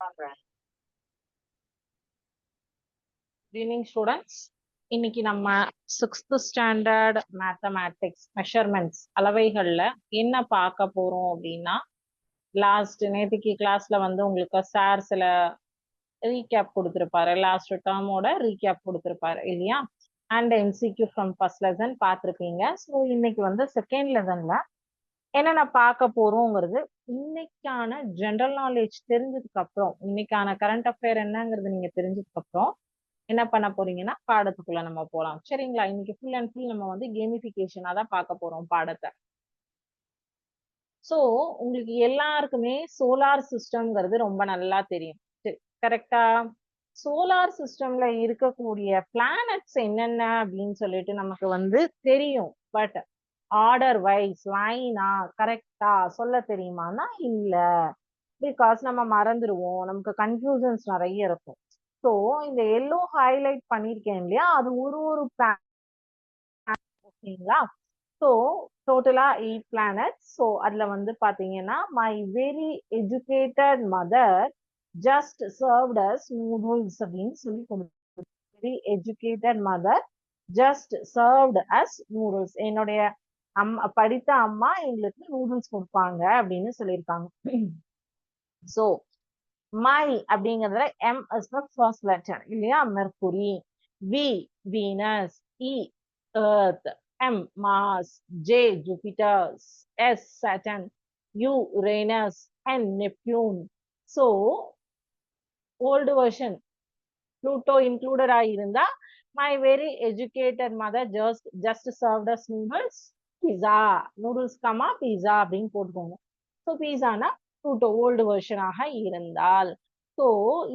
Good evening students. இன்னைக்கு நம்ம 6th standard mathematics measurements அளவைகள்ல என்ன பார்க்க போறோம் அப்படின்னா, நேற்றுக்கு கிளாஸ்ல வந்து உங்களுக்கு சார் சில ரீகேப் கொடுத்துருப்பாரு, லாஸ்ட் டேர்மோட ரீகேப் கொடுத்துருப்பாரு இல்லையா? And MCQ from first lesson பார்த்துருப்பீங்க. ஸோ இன்னைக்கு வந்து செகண்ட் லெசன்ல என்னென்ன பார்க்க போறோங்கிறது, இன்னைக்கான ஜென்ரல் நாலேஜ் தெரிஞ்சதுக்கு அப்புறம், இன்னைக்கான கரண்ட் அஃபேர் என்னங்கிறது நீங்க தெரிஞ்சதுக்கு அப்புறம் என்ன பண்ண போறீங்கன்னா பாடத்துக்குள்ள நம்ம போலாம். சரிங்களா? இன்னைக்கு ஃபுல் அண்ட் ஃபுல் நம்ம வந்து கேமிஃபிகேஷனா தான் பார்க்க போறோம் பாடத்தை. சோ உங்களுக்கு எல்லாருக்குமே சோலார் சிஸ்டம்ங்கிறது ரொம்ப நல்லா தெரியும். கரெக்டா? சோலார் சிஸ்டம்ல இருக்கக்கூடிய பிளானட்ஸ் என்னென்ன அப்படின்னு சொல்லிட்டு நமக்கு வந்து தெரியும். பட் ஆர்டர் வைஸ் லைனா கரெக்டா சொல்ல தெரியுமானா இல்ல. பிகாஸ் நம்ம மறந்துடுவோம், நமக்கு கன்ஃபியூஷன்ஸ் நிறைய இருக்கும். ஸோ இந்த எல்லோ ஹைலைட் பண்ணியிருக்கேன் இல்லையா, அது ஒரு ஓகேங்களா? ஸோ டோட்டலா 8 பிளானட்ஸ். ஸோ அதுல வந்து பாத்தீங்கன்னா my very educated mother just served us noodles அப்படின்னு சொல்லி கொடுத்து, very educated mother just served us noodles, என்னுடைய படித்த அம்மா எங்களுக்கு நூடுல்ஸ் கொடுப்பாங்க அப்படின்னு சொல்லியிருக்காங்க. ஸோ மை அப்படிங்கிறதுல M is the first letter இல்லையா, Mercury. V Venus, E Earth, M Mars, J Jupiter, S Saturn, U Uranus and Neptune. So old version Pluto included ஆகியிருந்தா my very educated mother just served us noodles pizza, noodles comma pizza அப்படின்னு போட்டுக்கோங்க. So பிஸானா Pluto old வெர்ஷனாக இருந்தால். So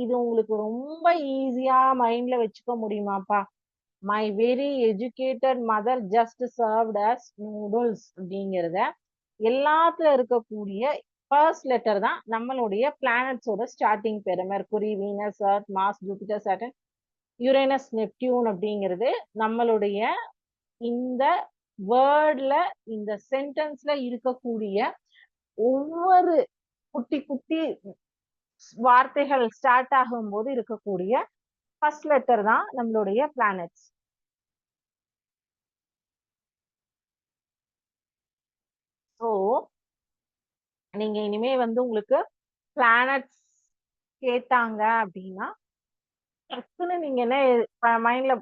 இது உங்களுக்கு ரொம்ப ஈஸியா மைண்ட்ல வச்சுக்க முடியுமாப்பா? My very educated mother just served us noodles அப்படிங்கிறத எல்லாத்துல இருக்கக்கூடிய ஃபர்ஸ்ட் லெட்டர் தான் நம்மளுடைய பிளானட்ஸோட ஸ்டார்டிங் பேர். Mercury, Venus, Earth, Mars, Jupiter, Saturn, Uranus, Neptune அப்படிங்கிறது நம்மளுடைய இந்த வேர்ட்ல இந்த சென்டென்ஸ்ல இருக்கக்கூடிய ஒவ்வொரு குட்டி குட்டி வார்த்தைகள் ஸ்டார்ட் ஆகும் போது இருக்கக்கூடிய ஃபர்ஸ்ட் லெட்டர் தான் நம்மளுடைய பிளானட்ஸ். ஸோ நீங்க இனிமே வந்து உங்களுக்கு பிளானட்ஸ் கேட்டாங்க அப்படின்னா டக்குன்னு நீங்க என்ன மைண்ட்ல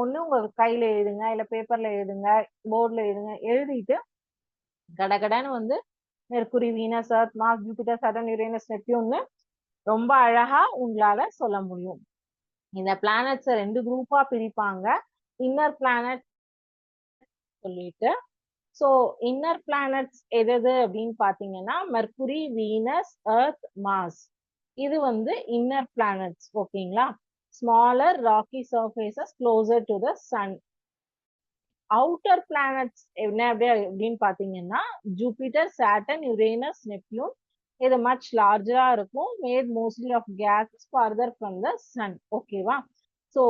ஒண்ணு உங்க கையில எழுதுங்க, இல்ல பேப்பர்ல எழுதுங்க, போர்ட்ல எழுதுங்க. எழுதிட்டு கடகடன்னு வந்து Mercury, Venus, Earth, Mars, Jupiter, Saturn, Uranus, நெப்டியூன்னு ரொம்ப அழகா உங்களால சொல்ல முடியும். இந்த பிளானட்ஸை 2 குரூப்பா பிரிப்பாங்க. இன்னர் பிளானட் சொல்லிட்டு. ஸோ இன்னர் பிளானட்ஸ் எது அப்படின்னு பாத்தீங்கன்னா மெர்குரி, வீனஸ், எர்த், மார்ஸ். இது வந்து இன்னர் பிளானட்ஸ். ஓகேங்களா? Smaller rocky surfaces closer to the sun. Outer planets என்ன அப்படின்னு பாத்தீங்கன்னா ஜூபிட்டர், சாட்டர்ன், யுரேனஸ், நெப்டியூன். இது மச் லார்ஜரா இருக்கும், made mostly of gas further from the sun. ஓகேவா? ஸோ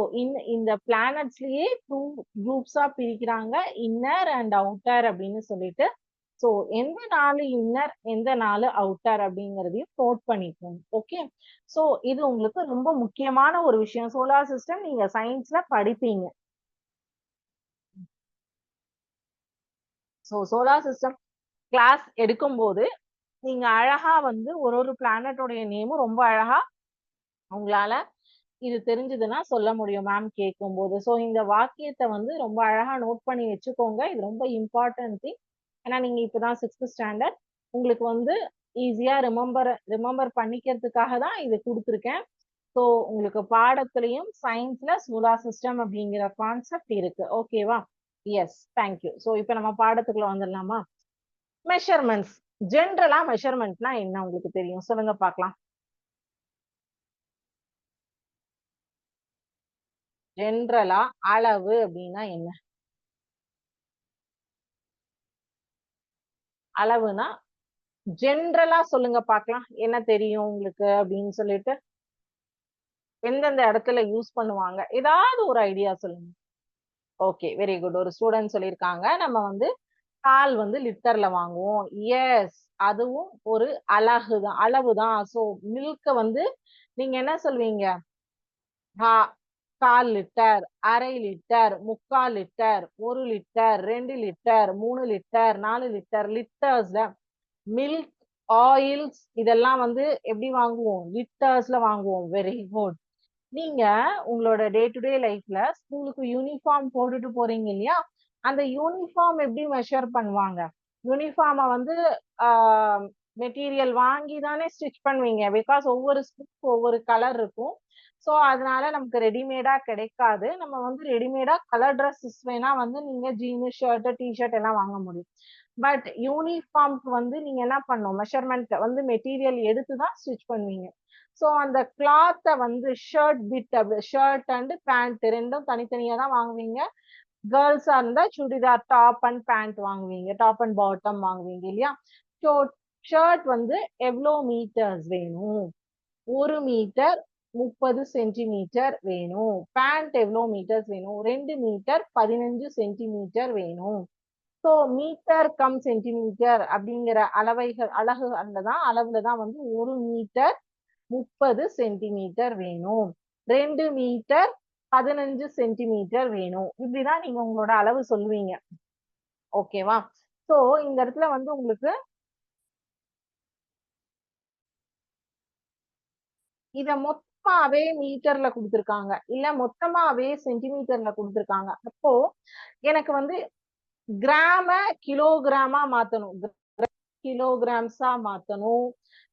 இந்த பிளானட்ஸ்லயே 2 குரூப்ஸா பிரிக்கிறாங்க, இன்னர் அண்ட் அவுட்டர் அப்படின்னு சொல்லிட்டு. ஸோ எந்த 4 இன்னர் எந்த 4 அவுட்டர் அப்படிங்கிறதையும் நோட் பண்ணிக்கோங்க. ஓகே? ஸோ இது உங்களுக்கு ரொம்ப முக்கியமான ஒரு விஷயம். சோலார் சிஸ்டம் நீங்க சயின்ஸ்ல படிப்பீங்க. ஸோ சோலார் சிஸ்டம் கிளாஸ் எடுக்கும்போது நீங்க அழகா வந்து ஒரு பிளானட்டோடைய நேமும் ரொம்ப அழகா உங்களால இது தெரிஞ்சதுன்னா சொல்ல முடியும் மேம் கேட்கும் போது. ஸோ இந்த வாக்கியத்தை வந்து ரொம்ப அழகா நோட் பண்ணி வச்சுக்கோங்க. இது ரொம்ப இம்பார்ட்டன்ட் திங். ஏன்னா நீங்க இப்பதான் 6th ஸ்டாண்டர்ட், உங்களுக்கு வந்து ஈஸியா ரிமெம்பர் பண்ணிக்கிறதுக்காக தான் இது கொடுத்துருக்கேன். ஸோ உங்களுக்கு பாடத்திலையும் சயின்ஸ்ல சோலார் சிஸ்டம் அப்படிங்கிற கான்செப்ட் இருக்கு. ஓகேவா? S, thank you. ஸோ இப்போ நம்ம பாடத்துக்குள்ள வந்துடலாமா? மெஷர்மெண்ட்ஸ். ஜென்ரலா மெஷர்மெண்ட்னா என்ன உங்களுக்கு தெரியும்? சொல்லுங்க பார்க்கலாம். ஜென்ரலா அளவு அப்படின்னா என்ன? அளவுனா ஜென்ரலா சொல்லுங்க பார்க்கலாம், என்ன தெரியும் உங்களுக்கு அப்படின்னு சொல்லிட்டு. எந்தெந்த இடத்துல யூஸ் பண்ணுவாங்க, ஏதாவது ஒரு ஐடியா சொல்லுங்க. Okay, very good. ஒரு ஸ்டூடெண்ட் சொல்லியிருக்காங்க நம்ம வந்து பால் வந்து லிட்டர்ல வாங்குவோம். எஸ், அதுவும் ஒரு அளவுதான். சோ மில்க வந்து நீங்க என்ன சொல்வீங்க? கால் லிட்டர், அரை லிட்டர், முக்கால் litre, 1 litre, 2 litre, 3 litre, 4 litre, லிட்டர்ஸ்ல. மில்க், ஆயில்ஸ் இதெல்லாம் வந்து எப்படி வாங்குவோம்? லிட்டர்ஸ்ல வாங்குவோம். Very good. நீங்க உங்களோட டே டு டே லைஃப்ல ஸ்கூலுக்கு யூனிஃபார்ம் போட்டுட்டு போறீங்க இல்லையா? அந்த யூனிஃபார்ம் எப்படி மெஷர் பண்ணுவாங்க? யூனிஃபார்ம வந்து மெட்டீரியல் வாங்கி தானே ஸ்டிச் பண்ணுவீங்க. பிகாஸ் ஒவ்வொரு ஸ்கூலுக்கு ஒவ்வொரு கலர் இருக்கும். ஸோ அதனால நமக்கு ரெடிமேடா கிடைக்காது. நம்ம வந்து ரெடிமேடா கலர் ட்ரெஸ்ஸஸ் வேணா வந்து நீங்க ஜீனு, ஷர்ட், டிஷர்ட் எல்லாம் வாங்க முடியும். பட் யூனிஃபார்ம்க்கு வந்து நீங்க என்ன பண்ணணும்? மெஷர்மெண்ட் வந்து மெட்டீரியல் எடுத்து தான் ஸ்டிச் பண்ணுவீங்க. ஸோ அந்த கிளாத்தை வந்து ஷர்ட் அண்ட் பேண்ட் ரெண்டும் தனித்தனியா தான் வாங்குவீங்க. கேர்ள்ஸா இருந்தா சுடிதார் டாப் அண்ட் பேண்ட் வாங்குவீங்க, டாப் அண்ட் பாட்டம் வாங்குவீங்க இல்லையா? ஸோ ஷர்ட் வந்து எவ்வளோ மீட்டர்ஸ் வேணும்? 1 மீட்டர் 30 சென்டிமீட்டர் வேணும். பேண்ட் எவ்வளோ மீட்டர்ஸ் வேணும்? 2 மீட்டர் 15 சென்டிமீட்டர் வேணும். ஸோ மீட்டர் கம் சென்டிமீட்டர் அப்படிங்கிற அளவுல தான் வந்து 1 மீட்டர் 30 சென்டிமீட்டர் வேணும். 2 மீட்டர் 15 சென்டிமீட்டர் வேணும். இப்படிதான் நீங்க உங்களோட அளவு சொல்லுவீங்க. ஓகேவா? சோ இந்த இடத்துல வந்து உங்களுக்கு இத மொத்தமாவே மீட்டர்ல கொடுத்திருக்காங்க, இல்ல மொத்தமாவே சென்டிமீட்டர்ல கொடுத்திருக்காங்க. அப்போ எனக்கு வந்து கிராம கிலோகிராமா மாத்தணும், கிலோகிராம்ஸா மாத்தணும்,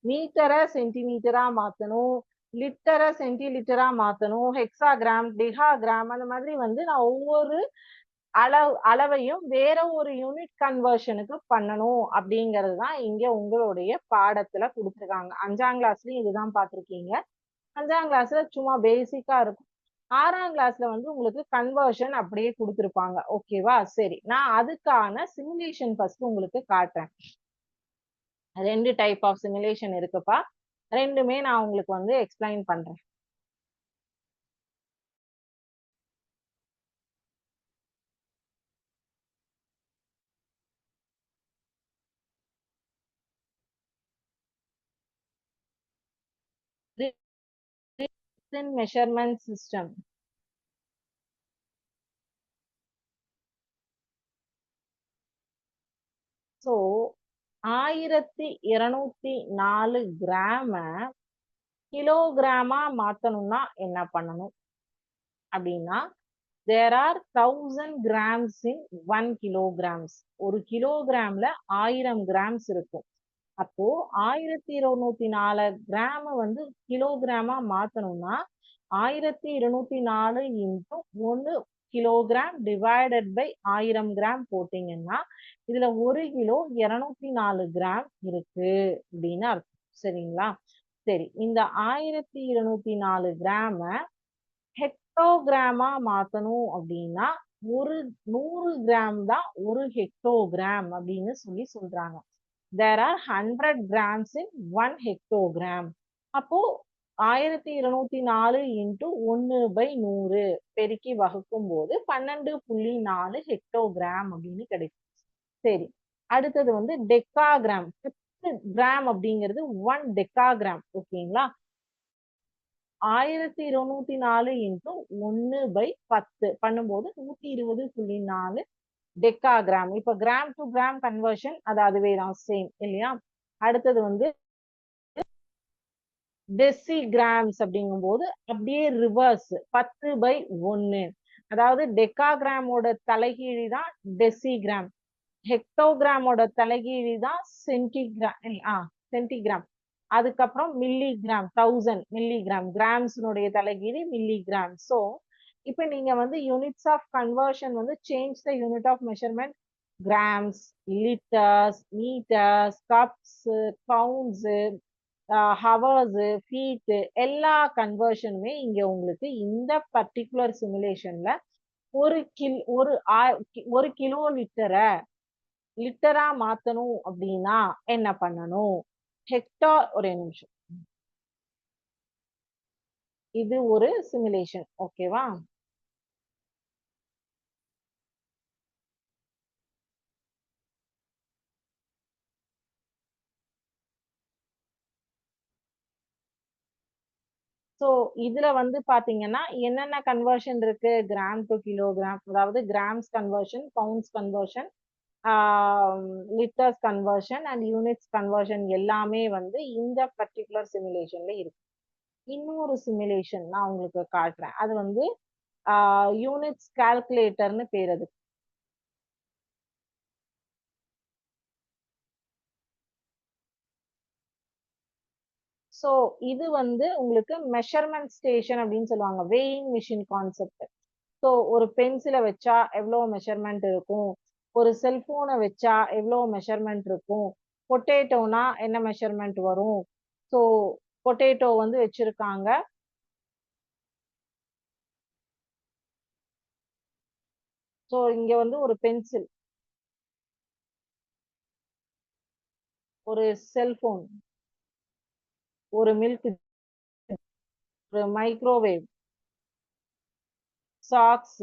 மீட்டரை சென்டிமீட்டரா மாத்தணும், லிட்டரை சென்டிலிட்டரா மாத்தணும், ஹெக்ஸாகிராம், டிகாகிராம், அந்த மாதிரி வந்து நான் ஒவ்வொரு அளவையும் வேற ஒரு யூனிட் கன்வர்ஷனுக்கு பண்ணணும் அப்படிங்கிறது தான் இங்க உங்களுடைய பாடத்துல கொடுத்துருக்காங்க. 5ஆம் கிளாஸ்லயும் இதுதான் பார்த்திருக்கீங்க. 5ஆம் கிளாஸ்ல சும்மா பேசிக்கா இருக்கும். 6ஆம் கிளாஸ்ல வந்து உங்களுக்கு கன்வர்ஷன் அப்படியே கொடுத்துருப்பாங்க. ஓகேவா? சரி, நான் அதுக்கான சிமுலேஷன் ஃபர்ஸ்ட் உங்களுக்கு காட்டுறேன். 2 டைப் ஆஃப் சிமுலேஷன் இருக்குப்பா. ரெண்டுமே நான் உங்களுக்கு வந்து எக்ஸ்பிளைன் பண்றேன். Measurement system. ஸோ 1204 கிராம கிலோகிராமா மாத்தணும்னா என்ன பண்ணணும் அப்படின்னா, there are 1000 grams in 1 kilograms. ஒரு கிலோகிராம்ல 1000 கிராம்ஸ் இருக்கும். அப்போ 1204 கிராம வந்து கிலோகிராமா மாத்தணும்னா 1204 into 1 kilogram divided by 1000 gram போட்டீங்கன்னா இதுல 1 கிலோ 204 கிராம் இருக்கு அப்படின்னு அர்த்தம். சரிங்களா? சரி, இந்த 1204 கிராம ஹெக்டோகிராமா மாத்தணும் அப்படின்னா ஒரு 100 கிராம் தான் ஒரு ஹெக்டோகிராம் அப்படின்னு சொல்றாங்க. there are 100 grams in 1 hectogram. அப்போ 1204 இன்டு 1/100 பெருக்கி வகுக்கும் போது 12.4 ஹெக்டோகிராம் அப்படின்னு கிடைக்கும். சரி, அடுத்தது வந்து டெக்காகிராம். 10 கிராம் அப்படிங்கிறது 1 டெக்காகிராம். ஓகேங்களா? 1204 இன்டு 1/10 பண்ணும்போது 120.4 டெக்காகிராம். இப்ப கிராம் டு கிராம் கன்வர்ஷன் அது அதுவே தான், சேம் இல்லையா? அடுத்தது வந்து டெசிகிராம்ஸ் அப்படிங்கும் போது அப்படியே ரிவர்ஸ் 10/1. அதாவது டெக்காகிராமோட தலைகீழி தான் டெசிகிராம், ஹெக்டோகிராமோட தலைகீழி தான் சென்டிகிராம், அதுக்கப்புறம் மில்லிகிராம் 1000 மில்லிகிராம், கிராம்ஸ்னுடைய தலைகீழி மில்லிகிராம். ஸோ இப்போ நீங்க வந்து யூனிட்ஸ் ஆஃப் கன்வர்ஷன் வந்து change the unit of measurement, grams, litres, metres, cups, pounds, hours, feet, எல்லா கன்வர்ஷனுமே இங்க உங்களுக்கு இந்த பர்டிகுலர் சிமுலேஷன்ல ஒரு கிலோ லிட்டரா மாத்தணும் அப்படின்னா என்ன பண்ணணும்? ஒரே நிமிஷம், இது ஒரு சிமுலேஷன். ஓகேவா? ஸோ இதுல வந்து பாத்தீங்கன்னா என்னென்ன கன்வர்ஷன் இருக்கு, கிராம் டு கிலோகிராம், அதாவது grams conversion, pounds conversion, litres conversion and units conversion எல்லாமே வந்து இந்த பர்டிகுலர் சிமுலேஷன்ல இருக்கு. இன்னொரு சிமுலேஷன் நான் உங்களுக்கு காட்டுறேன். அது வந்து யூனிட்ஸ் கால்குலேட்டர்னு பேர் அது. ஸோ இது வந்து உங்களுக்கு மெஷர்மெண்ட் ஸ்டேஷன் அப்படின்னு சொல்லுவாங்க, வெயிங் மிஷின் கான்செப்ட். ஸோ ஒரு பென்சிலை வச்சா எவ்வளோ மெஷர்மெண்ட் இருக்கும், ஒரு செல்போனை வச்சா எவ்வளோ மெஷர்மெண்ட் இருக்கும், பொட்டேட்டோனா என்ன மெஷர்மெண்ட் வரும். ஸோ பொட்டேட்டோ வந்து வச்சிருக்காங்க. ஸோ இங்க வந்து ஒரு பென்சில், ஒரு செல்போன், ஒரு மில்க், ஒரு மைக்ரோவேவ், சாக்ஸ்,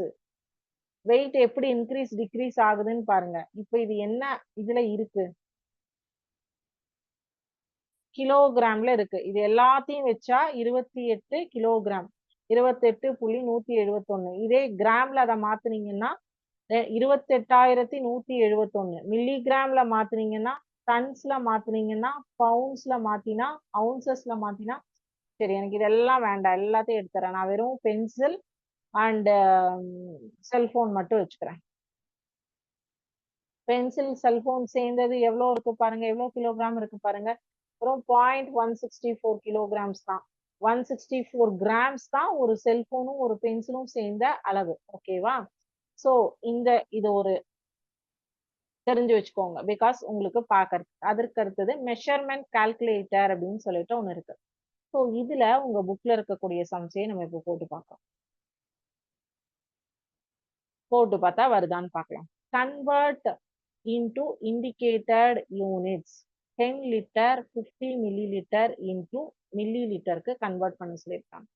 வெயிட் எப்படி இன்க்ரீஸ் டிக்ரீஸ் ஆகுதுன்னு பாருங்க. இப்போ இது என்ன இதுல இருக்கு, கிலோகிராம்ல இருக்கு. இது எல்லாத்தையும் வச்சா 28 கிலோகிராம், 28.171. இதே கிராம்ல அதை மாத்துனீங்கன்னா 28,171. மில்லிகிராம்ல மாத்துனீங்கன்னா, டன்ஸ்ல மாத்துனீங்கன்னா, பவுண்ட்ஸ்ல மாத்தினா, அவுன்சஸ்ல மாத்தினா. சரி, எனக்கு இதெல்லாம் வேண்டாம், எல்லாத்தையும் எடுத்துறேன். நான் வெறும் பென்சில் அண்ட் செல்போன் மட்டும் வச்சுக்கிறேன். பென்சில் செல்போன் சேர்ந்தது எவ்வளவு இருக்கு பாருங்க, எவ்வளவு கிலோகிராம் இருக்கு பாருங்க. அப்புறம் 0.164 கிலோகிராம்ஸ் தான். 164 கிராம்ஸ் தான் ஒரு செல்போனும் ஒரு பென்சிலும் சேர்ந்த அளவு. ஓகேவா? சோ இந்த இது ஒரு தெரிஞ்சு வச்சுக்கோங்க, பிகாஸ் உங்களுக்கு பாக்குறது. அதற்கு அடுத்தது மெஷர்மெண்ட் கால்குலேட்டர் அப்படின்னு சொல்லிட்டு ஒண்ணு இருக்கு. ஸோ இதுல உங்க புக்ல இருக்கக்கூடிய சம்ஸையே நம்ம இப்போ போட்டு பார்க்கலாம். போட்டு பார்த்தா வருதான்னு பார்க்கலாம். Convert into indicated units 10 litre 50 milliliter into milliliterக்கு கன்வெர்ட் பண்ண சொல்லியிருக்காங்க.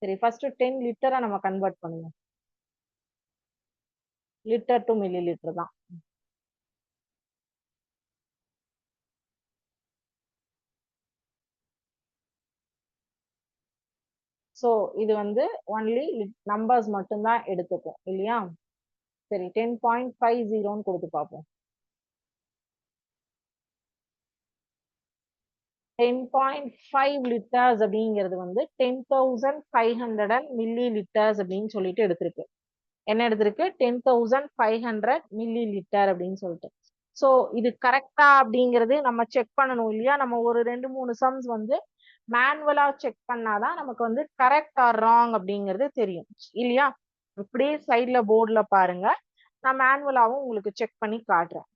சரி, ஃபர்ஸ்ட் 10 லிட்டரா நம்ம கன்வெர்ட் பண்ணுவோம். லிட்டர் டு மில்லி லிட்டர் தான். ஸோ இது வந்து ஒன்லி நம்பர்ஸ் மட்டும்தான் எடுத்துக்கும் இல்லையா? சரி, 10.50 கொடுத்து பார்ப்போம். 10.5 லிட்டர்ஸ் அப்படிங்கிறது வந்து 10,500 மில்லி லிட்டர்ஸ் அப்படின்னு சொல்லிட்டு எடுத்திருக்கு. என்ன எடுத்திருக்கு? 10,500 மில்லி லிட்டர் அப்படின்னு சொல்லிட்டு. ஸோ இது கரெக்டா அப்படிங்கிறது நம்ம செக் பண்ணணும் இல்லையா? நம்ம ஒரு 2-3 சம்ஸ் வந்து மேனுவலா செக் பண்ணாதான் நமக்கு வந்து கரெக்ட் ஆர் ராங் அப்படிங்கிறது தெரியும் இல்லையா? இப்படியே சைட்ல போர்டுல பாருங்க, நான் மேனுவலாவும் உங்களுக்கு செக் பண்ணி காட்டுறேன்.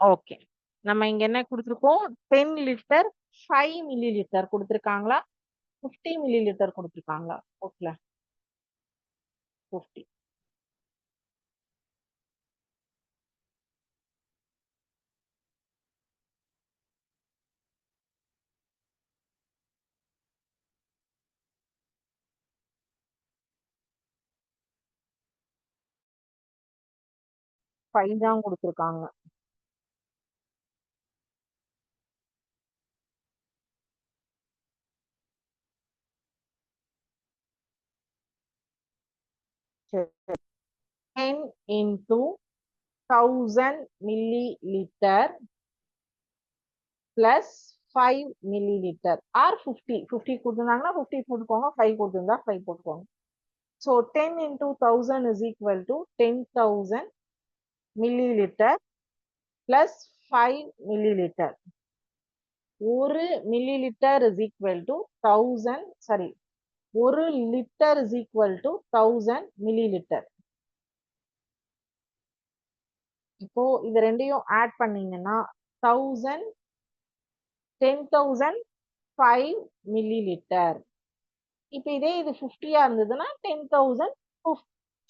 ஓகே, நம்ம இங்க என்ன கொடுத்துருக்கோம்? 10 லிட்டர் 5 மில்லி லிட்டர் கொடுத்துருக்காங்களா, 50 மில்லி லிட்டர் கொடுத்துருக்காங்களா? ஓகே, 50. 5 தான் கொடுத்துருக்காங்க. சரி, 10 into 1000 milliliter plus 5 milliliter or 50. 50 கொடுத்துருந்தாங்கன்னா 50 போட்டுக்கோங்க, 5 கொடுத்துருந்தா 5 போட்டுக்கோங்க. So 10 into 1000 is equal to 10,000 milliliter plus 5 milliliter. ஒரு millilitre is equal to 1000, sorry, ஒரு litre is equal to 1000 milliliter. இப்போ இது ரெண்டையும் ஆட் பண்ணீங்கன்னா 1000 10,005 milliliter. இப்ப இதே இது 50-ஆ இருந்ததுன்னா 10,000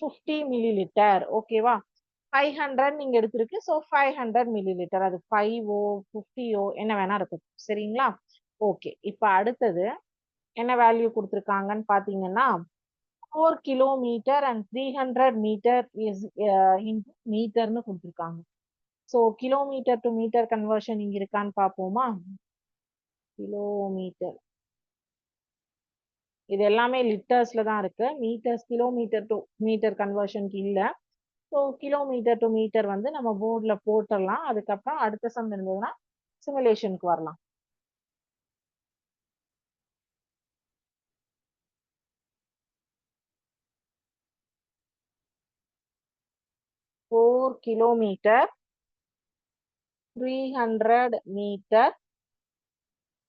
50 மில்லிலிட்டர். ஓகேவா? 500 நீங்க எடுத்திருக்கு. So 500 millilitre. அது 5ஓ 50ஓ என்ன வேணா இருக்கட்டும். சரிங்களா? ஓகே. இப்ப அடுத்தது என்ன வேல்யூ குடுத்துருக்காங்கன்னு பார்த்தீங்கன்னா, 4 kilometre and 300 metre is into மீட்டர்ன்னு குடுத்துருக்காங்க. So kilometre to metre conversion இங்க இருக்கான்னு பார்ப்போமா? கிலோமீட்டர். இது எல்லாமே லிட்டர்ஸ்ல தான் இருக்கு. மீட்டர்ஸ் கிலோமீட்டர் டு மீட்டர் கன்வர்ஷனுக்கு இல்ல. ஸோ கிலோமீட்டர் டு மீட்டர் வந்து நம்ம போர்ட்ல போட்டுடலாம். அதுக்கப்புறம் அடுத்த சம் இருந்ததுன்னா சிமுலேஷனுக்கு வரலாம். Four kilometre 300 metre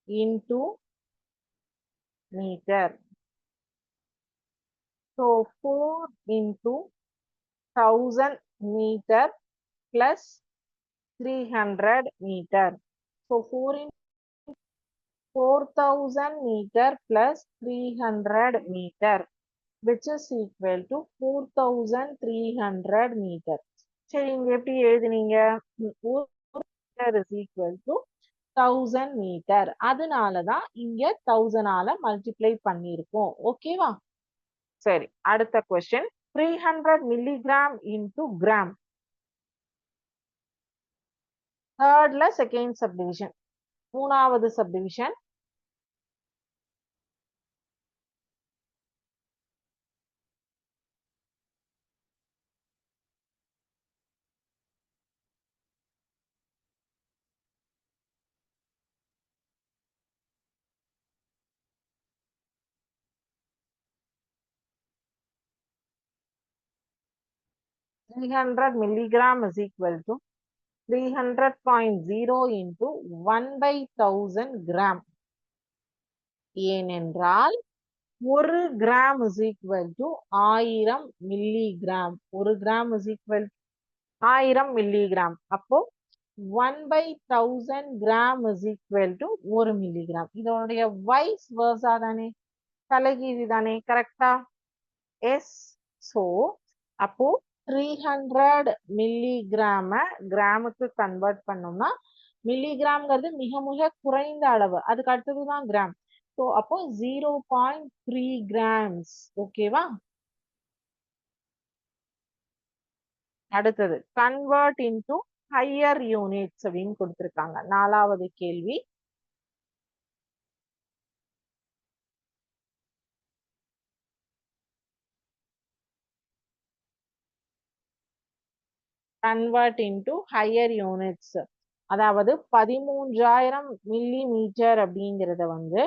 into metre. So 4 into 1000 metre plus 300 meter. So 4 in 4000 meter plus 300 meter, which is equal to 4300 meter. சரி, இங்க எப்படி எழுதுனீங்க? meter is equal to 1000 meter. அதனாலதான் இங்க 1000ஆல மல்டிப்ளை பண்ணிருக்கோம். ஓகேவா? சரி, அடுத்த கொஸ்டின். 300 milligram into gram. தேர்ட்ல செகண்ட் சப்டிவிஷன். மூணாவது subdivision. Three hundred milligram is equal to 300.0 into 1/1000 gram. ஏனென்றால் 1 gram is equal to 1000 milligram. 1 gram is equal to 1000 milligram. அப்போ 1/1000 gram is equal to 1 milligram. இதனுடைய wise வேர்சா தானே, தலைகீழி தானே, கரெக்டா? S. So அப்போ 300 மில்லிகிராம கிராமுக்கு கன்வெர்ட் பண்ணோம்னா, மில்லிகிராம்ங்கிறது மிக மிக குறைந்த அளவு, அதுக்கு அடுத்ததுதான் கிராம். ஸோ அப்போ 0.3 கிராம்ஸ். ஓகேவா? அடுத்தது கன்வெர்ட் இன்டு ஹையர் யூனிட்ஸ் அப்படின்னு கொடுத்திருக்காங்க. நாலாவது கேள்வி. Convert into higher units. அதாவது 13,000 மில்லி மீட்டர் அப்படிங்கிறத வந்து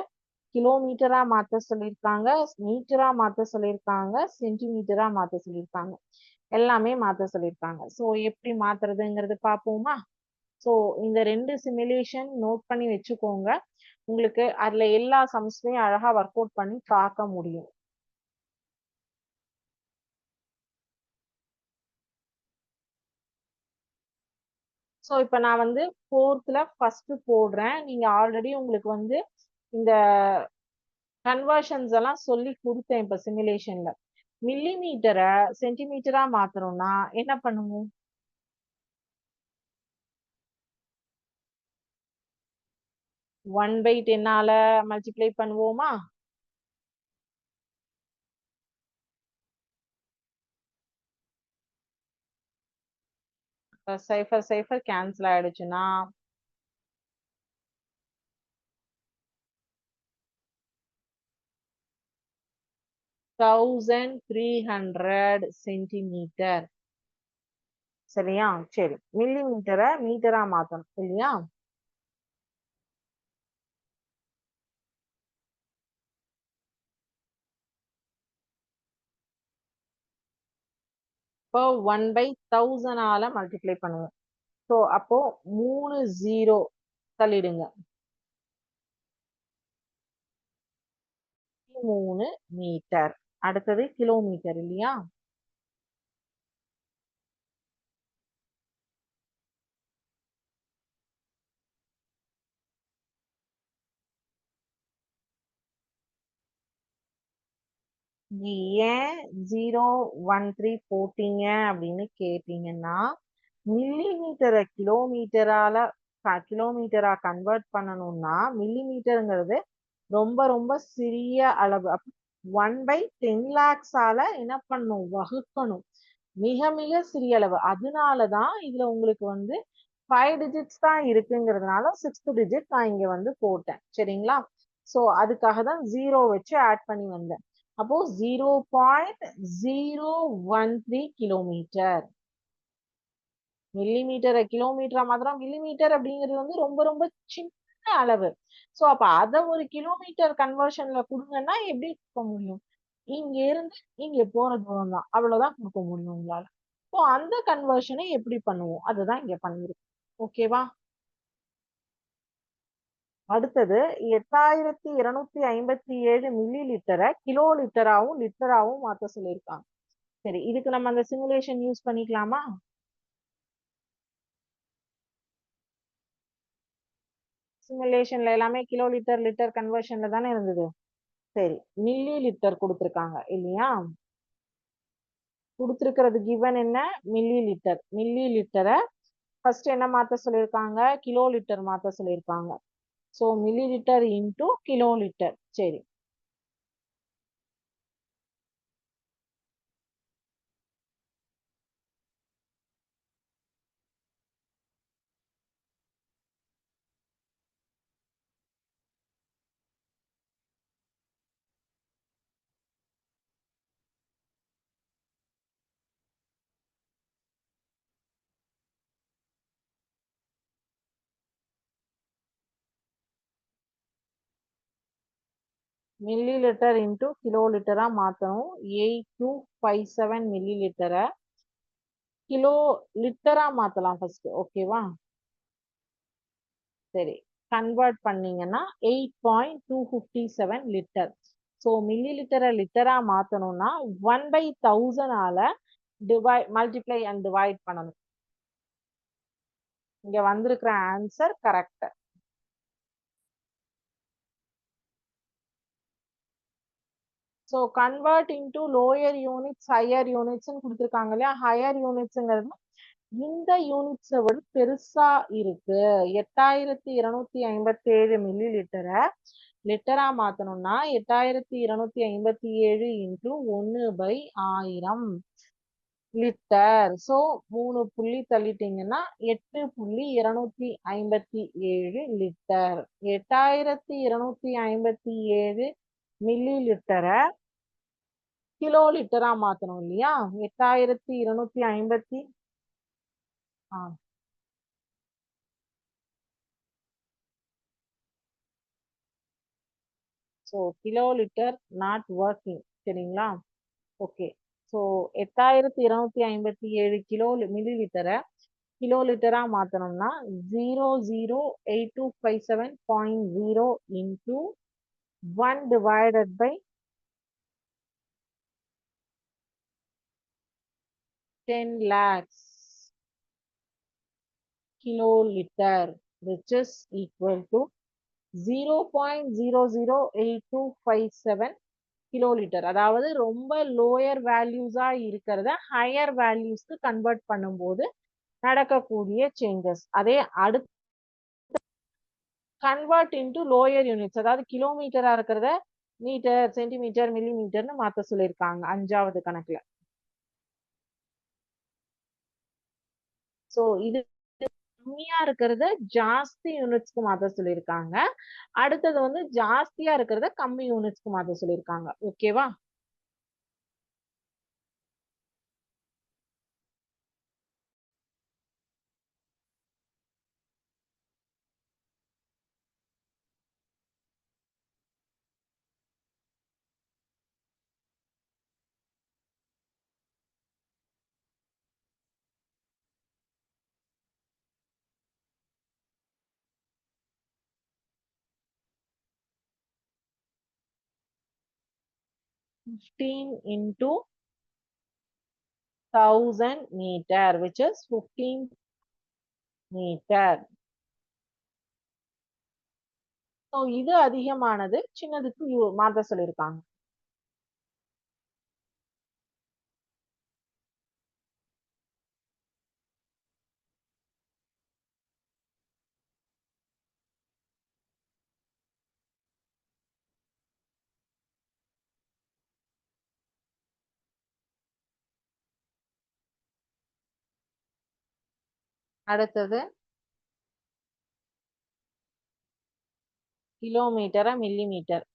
கிலோமீட்டரா மாத்த சொல்லியிருக்காங்க, மீட்டரா மாத்த சொல்லியிருக்காங்க, சென்டிமீட்டரா மாத்த சொல்லியிருக்காங்க. எல்லாமே மாத்த சொல்லியிருக்காங்க. ஸோ எப்படி மாத்துறதுங்கிறது பார்ப்போமா? ஸோ இந்த ரெண்டு சிமுலேஷன் நோட் பண்ணி வச்சுக்கோங்க. உங்களுக்கு அதுல எல்லா சம்ஸ்லையும் அழகா ஒர்க் அவுட் பண்ணி பார்க்க முடியும். ஸோ இப்போ நான் வந்து ஃபோர்த்தில் ஃபர்ஸ்ட் போடுறேன். நீங்க ஆல்ரெடி உங்களுக்கு வந்து இந்த கன்வர்ஷன்ஸ் எல்லாம் சொல்லி கொடுத்தேன். இப்போ சிமுலேஷன்ல மில்லி மீட்டரை சென்டிமீட்டரா மாத்தணும்னா என்ன பண்ணுவோம்? 1/10ஆல மல்டிப்ளை பண்ணுவோமா? சைஃபர் சைஃபர் கேன்சல் ஆயிடுச்சுன்னா 1300 சென்டிமீட்டர். சரியா? சரி, மில்லி மீட்டரை மீட்டரா மாத்தணும் இல்லையா? இப்போ 1/1000ஆல மல்டிப்ளை பண்ணுவோம். ஸோ அப்போ 3 0 தள்ளிடுங்க. 3 மீட்டர். அடுத்தது கிலோமீட்டர் இல்லையா? ஏன் 013 போட்டீங்க அப்படின்னு கேட்டீங்கன்னா, மில்லிமீட்டரை கிலோமீட்டரா கன்வெர்ட் பண்ணணும்னா மில்லிமீட்டருங்கிறது ரொம்ப ரொம்ப சிறிய அளவு. 1/10 lakhs-ஆல என்ன பண்ணணும், வகுக்கணும். மிக மிக சிறிய அளவு. அதனாலதான் இதுல உங்களுக்கு வந்து 5 digits தான் இருக்குங்கிறதுனால 6th digit நான் இங்க வந்து போட்டேன். சரிங்களா? சோ அதுக்காக தான் 0 வச்சு ஆட் பண்ணி வந்தேன். அப்போ 0.013 கிலோமீட்டர். மில்லிமீட்டரை கிலோமீட்டரா மாத்திரம், மில்லிமீட்டர் அப்படிங்கிறது வந்து ரொம்ப ரொம்ப சின்ன அளவு. சோ அப்ப அத ஒரு கிலோமீட்டர் கன்வர்ஷன்ல கொடுங்கன்னா எப்படி கொடுக்க முடியும்? இங்க இருந்து இங்க போற தூரம் தான், அவ்வளவுதான் கொடுக்க முடியும் உங்களால. இப்போ அந்த கன்வர்ஷனை எப்படி பண்ணுவோம், அதுதான் இங்க பண்ணிருக்கோம். ஓகேவா? அடுத்தது 8257 மில்லி லிட்டரை கிலோ லிட்டராவும் லிட்டராவும் மாத்த சொல்லியிருக்காங்க. சரி, இதுக்கு நம்ம அந்த சிமுலேஷன் யூஸ் பண்ணிக்கலாமா? சிமுலேஷன்ல எல்லாமே கிலோ லிட்டர் லிட்டர் கன்வர்ஷன்ல தானே இருந்தது. சரி, மில்லி லிட்டர் கொடுத்துருக்காங்க இல்லையா? கொடுத்துருக்கிறது கிவன் என்ன? Milli litre. மில்லி லிட்டரை ஃபர்ஸ்ட் என்ன மாத்த சொல்லியிருக்காங்க? கிலோ லிட்டர் மாத்த சொல்லியிருக்காங்க. So milli litre into kilo litre. சரி, மில்லி லிட்டர் இன்டூ கிலோ லிட்டரா மாத்தணும். 8257 மில்லி லிட்டரை கிலோ லிட்டரா மாத்தலாம் ஃபர்ஸ்ட். ஓகேவா? சரி, கன்வெர்ட் பண்ணீங்கன்னா 8.257 லிட்டர். ஸோ மில்லி லிட்டரை லிட்டரா மாத்தணும்னா 1/1000-ஆல மல்டிப்ளை அண்ட் டிவைட் பண்ணணும். இங்க வந்திருக்கிற answer correct. So convert into lower units higher units கொடுத்துருக்காங்க இல்லையா? ஹையர் யூனிட்ஸ்ங்கிறது இந்த யூனிட்ஸை விட பெருசா இருக்கு. 8257 மில்லி லிட்டரை லிட்டரா மாத்தணும்னா 8257 இன்டு 1/1000 லிட்டர். சோ 3 புள்ளி தள்ளிட்டீங்கன்னா 8.257 லிட்டர். 8257 மில்லி லிட்டரை கிலோ லிட்டரா மாத்தணும் இல்லையா? 8250. So kilolitre not working. சரிங்களா? ஓகே. ஸோ 8257 கிலோ மில்லி லிட்டரை கிலோ லிட்டரா மாத்தணும்னா 0.08257 into 1 divided by 10 lakhs kiloliter, which is equal to 0.00827 kilolitre. அதாவது ரொம்ப லோயர் வேல்யூஸா இருக்கிறத ஹையர் வேல்யூஸ்க்கு கன்வெர்ட் பண்ணும்போது நடக்கக்கூடிய சேஞ்சஸ். அதே அடுத்து கன்வெர்ட் இன்டு லோயர் யூனிட்ஸ், அதாவது கிலோமீட்டரா இருக்கிறத மீட்டர் சென்டிமீட்டர் மில்லிமீட்டர்னு மாத்த சொல்லியிருக்காங்க 5வது கணக்குல. சோ இது கம்மியா இருக்கிறத ஜாஸ்தி யூனிட்ஸ்க்கு மாத்த சொல்லியிருக்காங்க. அடுத்தது வந்து ஜாஸ்தியா இருக்கிறத கம்மி யூனிட்ஸ்க்கு மாத்த சொல்லியிருக்காங்க. ஓகேவா? Fifteen into 1000 meter, which is 15 meter. So இது அதிகமானது, சின்னதுக்கு மாத்த சொல்லியிருக்காங்க. அடுத்தது கிலோமீட்டரா மில்லிமீட்டர்?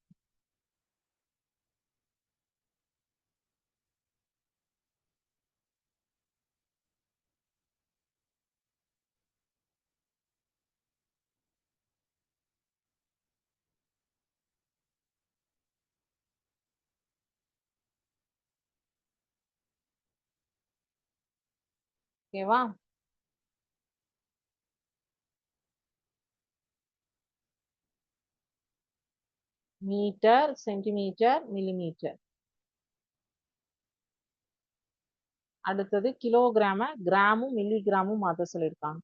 ஓகேவா? Metre, centimetre, millimetre. அடுத்தது கிலோகிராம கிராமும் மில்லிகிராமும் மாத்த சொல்லியிருக்காங்க.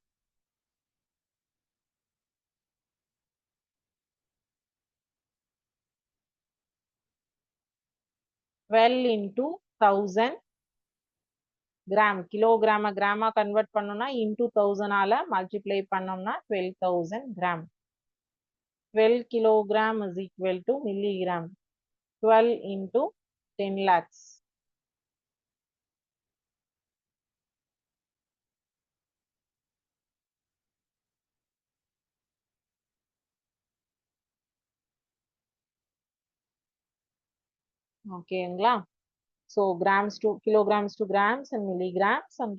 Twelve into 1000 gram. கிலோகிராம கிராமா கன்வெர்ட் பண்ணோம்னா இன்டூ 1000ஆல மல்டிப்ளை பண்ணோம்னா 12,000 gram. 12 kilogram is equal to milligram. 12 into 10 lakhs. ஓகேங்களா? So grams to kilograms to grams and milligrams and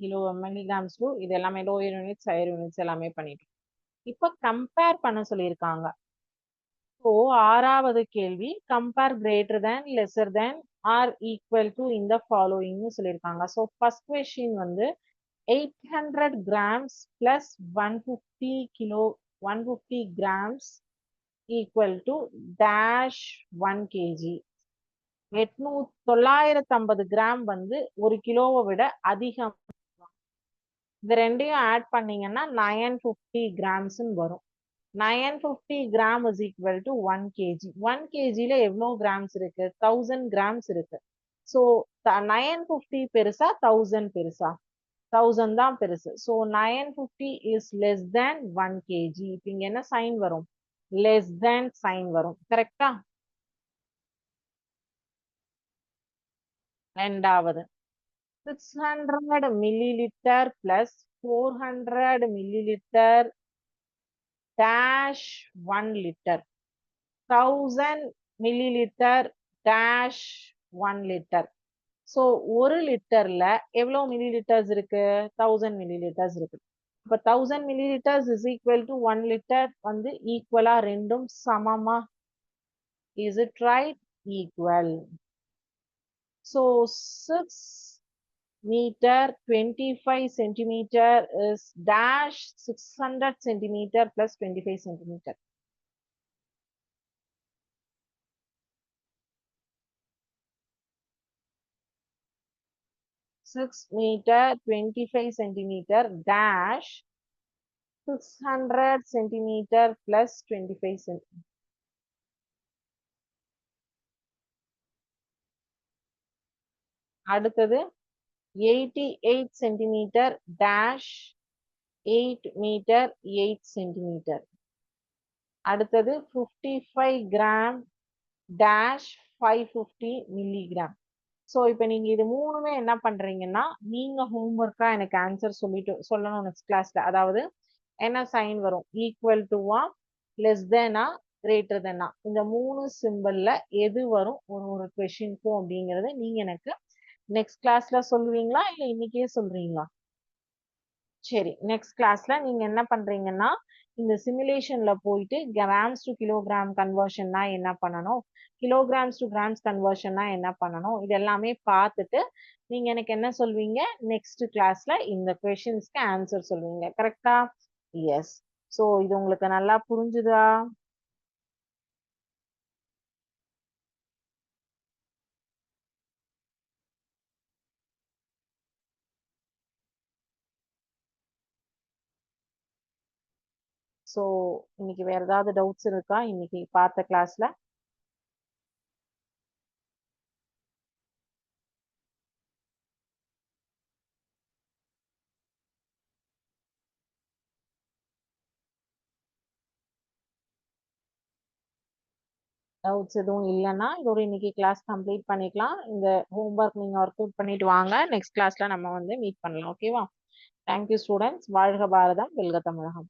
milligrams to இது எல்லாமே lower units higher units எல்லாமே பண்ணிட்டோம். இப்போ கம்பேர் பண்ண சொல்லியிருக்காங்க. ஸோ ஆறாவது கேள்வி compare greater than lesser than or equal to in the following சொல்லியிருக்காங்க. ஸோ ஃபர்ஸ்ட் கொஸ்டின் வந்து 800 grams plus 150 kilo 150 grams equal to dash 1 kg. 950 gram வந்து ஒரு கிலோவை விட அதிகம். இந்த ரெண்டையும் ஆட் பண்ணீங்கன்னா 950 கிராம்ஸ் வரும். 950 gram is equal to 1 KG. 1 கேஜில எவ்வளவு கிராம்ஸ் இருக்கு? 1000 கிராம்ஸ் இருக்கு. ஸோ 950 பெருசா 1000 பெருசா? 1000 தான் பெருசு. So 950 is less than 1 KG. இப்போ இங்க என்ன சைன் வரும்? லெஸ் தேன் சைன் வரும். கரெக்டா? ரெண்டாவது 600 milliliter plus 400 milliliter dash 1 liter. 1000 milliliter dash 1 liter. So ஒரு லிட்டர்ல எவ்வளவு மில்லி லிட்டர்ஸ் இருக்கு? 1000 மில்லி லிட்டர்ஸ் இருக்கு. இப்போ 1000 milli litres is equal to 1 litre வந்து ஈக்குவலா ரெண்டும் சமமா? Is it right? Equal. So 6 meter 25 centimeter is dash 600 centimeter plus 25 centimeter. Six meter 25 centimeter dash 600 centimeter plus 25 centimeter. அடுத்தது 88 centimeter dash 8 meter 8 centimeter. அடுத்தது 55 gram dash 550 milligram. So இப்போ நீங்க இது மூணுமே என்ன பண்றீங்கன்னா நீங்க ஹோம்ஒர்க்கா எனக்கு ஆன்சர் சொல்லிட்டு சொல்லணும் நெக்ஸ்ட் கிளாஸ்ல. அதாவது என்ன சைன் வரும்? ஈக்குவல் டுவா, லெஸ் தேனா, கிரேட்டர் தேனா, இந்த மூணு சிம்பிள்ல எது வரும் ஒரு ஒரு கொஸ்டினுக்கும் அப்படிங்கறத நீங்க எனக்கு நெக்ஸ்ட் கிளாஸ்ல சொல்லுவீங்களா இல்ல இன்னைக்கே சொல்றீங்களா? சரி, நெக்ஸ்ட் கிளாஸ்ல நீங்க என்ன பண்றீங்கன்னா இந்த சிமுலேஷன்ல போயிட்டு கிராம்ஸ் டு கிலோகிராம் கன்வர்ஷன்னா என்ன பண்ணணும், கிலோகிராம்ஸ் டு கிராம்ஸ் கன்வர்ஷன்னா என்ன பண்ணணும், இது எல்லாமே பார்த்துட்டு நீங்க எனக்கு என்ன சொல்வீங்க? நெக்ஸ்ட் கிளாஸ்ல இந்த கொஸ்டின்ஸ்க்கு ஆன்சர் சொல்வீங்க. கரெக்டா? எஸ். ஸோ இது உங்களுக்கு நல்லா புரிஞ்சுதா? ஸோ இன்னைக்கு வேற ஏதாவது டவுட்ஸ் இருக்கா இன்னைக்கு பார்த்த கிளாஸ்ல? டவுட்ஸ் எதுவும் இல்லைன்னா இதோட இன்னைக்கு கிளாஸ் கம்ப்ளீட் பண்ணிக்கலாம். இந்த ஹோம்ஒர்க் நீங்க ஒர்க் அவுட் பண்ணிட்டு வாங்க. நெக்ஸ்ட் கிளாஸ்ல நம்ம வந்து மீட் பண்ணலாம். ஓகேவா? Thank you students. வாழ்க பாரதம், வெல்க தமிழகம்.